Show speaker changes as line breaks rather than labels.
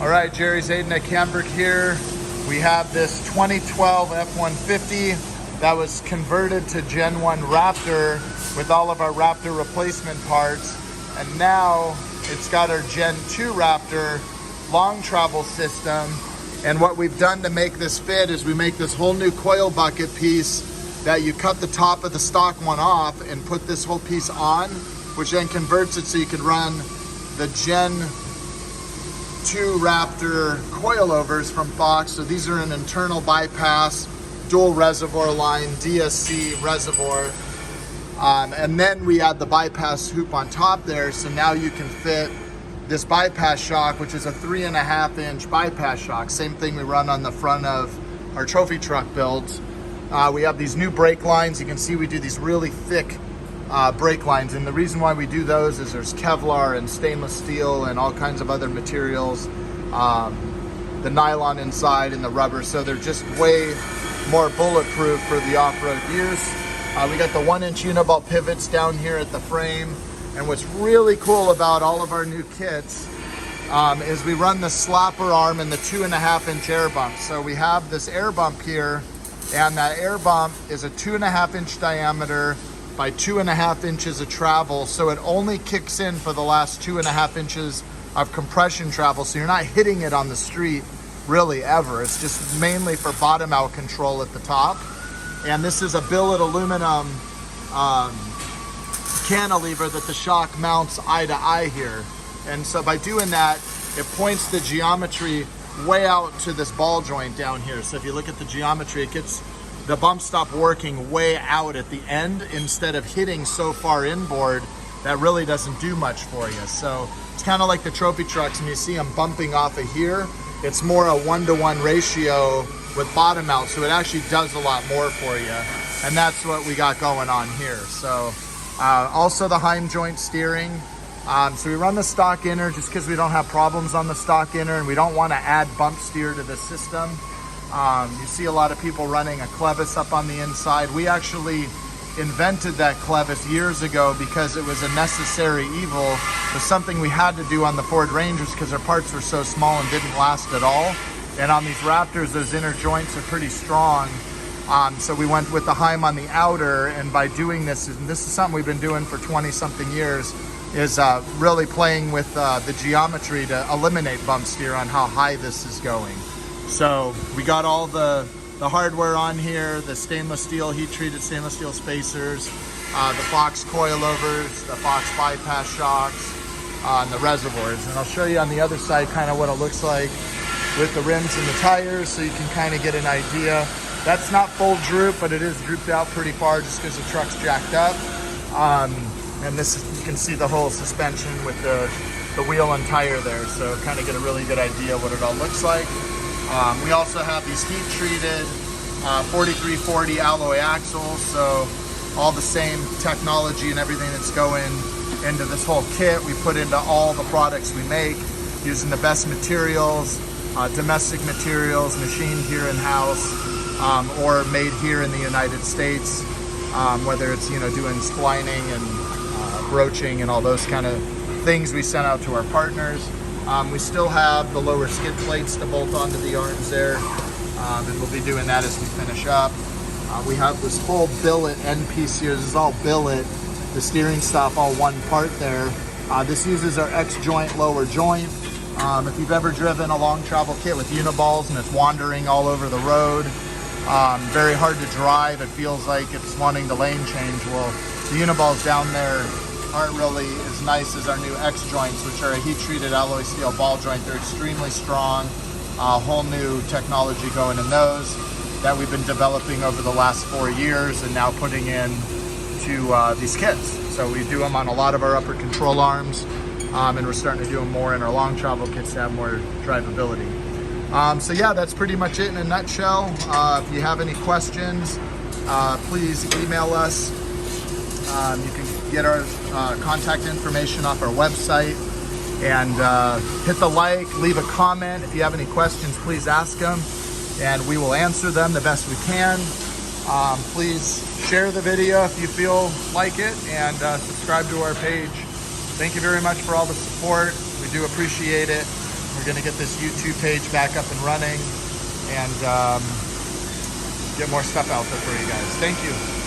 All right, Jerry Zayden at Camburg here. We have this 2012 F150 that was converted to Gen 1 Raptor with all of our Raptor replacement parts. And now it's got our Gen 2 Raptor Longtravel system. And what we've done to make this fit is we make this whole new coil bucket piece that you cut the top of the stock one off and put this whole piece on, which then converts it so you can run the Gen 2 Raptor coilovers from Fox. So these are an internal bypass, dual reservoir line, DSC reservoir. And then we add the bypass hoop on top there. So now you can fit this bypass shock, which is a 3.5-inch bypass shock. Same thing we run on the front of our trophy truck builds. We have these new brake lines. You can see we do these really thick brake lines, and the reason why we do those is there's Kevlar and stainless steel and all kinds of other materials, the nylon inside and the rubber, so they're just way more bulletproof for the off-road use. We got the 1-inch uniball pivots down here at the frame, and what's really cool about all of our new kits is we run the slapper arm and the 2.5-inch air bump. So we have this air bump here, and that air bump is a 2.5-inch diameter by 2.5 inches of travel, so it only kicks in for the last 2.5 inches of compression travel, so you're not hitting it on the street really ever. It's just mainly for bottom out control at the top. And this is a billet aluminum cantilever that the shock mounts eye to eye here, and so by doing that it points the geometry way out to this ball joint down here. So if you look at the geometry, it gets the bump stop working way out at the end instead of hitting so far inboard that really doesn't do much for you. So it's kind of like the trophy trucks, and you see them bumping off of here. It's more a 1-to-1 ratio with bottom out, so it actually does a lot more for you. And that's what we got going on here. So also the Heim joint steering. So we run the stock inner just because we don't have problems on the stock inner, and we don't want to add bump steer to the system. You see a lot of people running a clevis up on the inside. We actually invented that clevis years ago because it was a necessary evil. It was something we had to do on the Ford Rangers because our parts were so small and didn't last at all. And on these Raptors, those inner joints are pretty strong. So we went with the Heim on the outer, and by doing this, and this is something we've been doing for 20-something years, is really playing with the geometry to eliminate bump steer on how high this is going. So we got all the hardware on here, the stainless steel, heat-treated stainless steel spacers, the Fox coilovers, the Fox bypass shocks, and the reservoirs. And I'll show you on the other side kind of what it looks like with the rims and the tires, so you can kind of get an idea. That's not full droop, but it is drooped out pretty far just because the truck's jacked up. And this is, you can see the whole suspension with the wheel and tire there, so kind of get a really good idea what it all looks like. We also have these heat-treated 4340 alloy axles, so all the same technology and everything that's going into this whole kit we put into all the products we make, using the best materials, domestic materials, machined here in-house, or made here in the United States, whether it's doing splining and broaching and all those kind of things we sent out to our partners. We still have the lower skid plates to bolt onto the arms there, and we'll be doing that as we finish up. We have this whole billet end piece here. This is all billet, the steering stop all one part there. This uses our X joint lower joint. If you've ever driven a long travel kit with uniballs and it's wandering all over the road, very hard to drive, it feels like it's wanting to lane change. Well, the uniballs down there aren't really as nice as our new X joints, which are a heat-treated alloy steel ball joint. They're extremely strong, a whole new technology going in those that we've been developing over the last 4 years and now putting in to these kits. So we do them on a lot of our upper control arms, and we're starting to do them more in our long travel kits to have more drivability. So yeah, that's pretty much it in a nutshell. If you have any questions, please email us. You can get our contact information off our website, and hit the like, leave a comment. If you have any questions, please ask them, and we will answer them the best we can. Please share the video if you feel like it, and subscribe to our page. Thank you very much for all the support. We do appreciate it. We're gonna get this YouTube page back up and running and get more stuff out there for you guys. Thank you.